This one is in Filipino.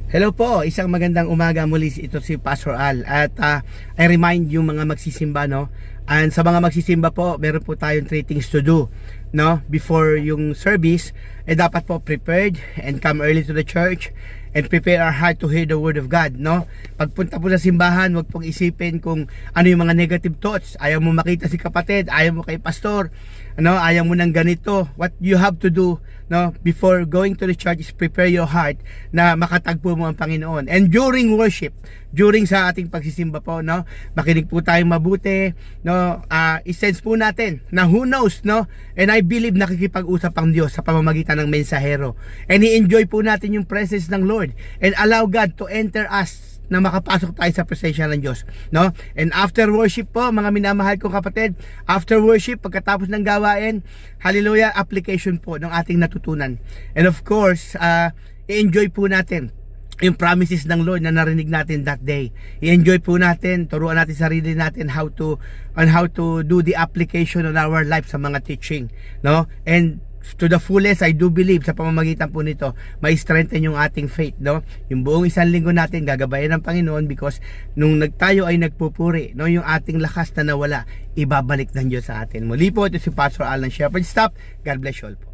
Hello po, isang magandang umaga muli. Ito si Pastor Al at I remind yung mga magsisimba, no? And sa mga magsisimba po, meron po tayong 3 things to do, no? Before yung service, dapat po prepared and come early to the church and prepare our heart to hear the word of God, no? Pagpunta po sa simbahan, wag pong isipin kung ano yung mga negative thoughts. Ayaw mo makita si kapatid, ayaw mo kay pastor, ano? Ayaw mo ng ganito. What you have to do, no, before going to the church is prepare your heart na makatagpo mo ang Panginoon. And during worship, during sa ating pagsisimba po, no, makinig po tayong mabuti, no, i-sense po natin na who knows, no, and I believe nakikipag-usap ang Diyos sa pamamagitan ng mensahero, and i-enjoy po natin yung presence ng Lord and allow God to enter us na makapasok tayo sa presensya ng Diyos, no? And after worship po, mga minamahal kong kapatid, after worship, pagkatapos ng gawain, hallelujah, application po ng ating natutunan. And of course, i-enjoy po natin yung promises ng Lord na narinig natin that day. I-enjoy po natin, turuan natin sarili natin how to do the application on our life sa mga teaching, no? And to the fullest, I do believe sa pamamagitan po nito, may strengthen yung ating faith, no? Yung buong isang linggo natin gagabayan ng Panginoon because nung tayo ay nagpupuri, no, yung ating lakas na nawala, ibabalik ng Diyos sa atin. Muli po, ito si Pastor Al ng Shepherd Staff. God bless you all po.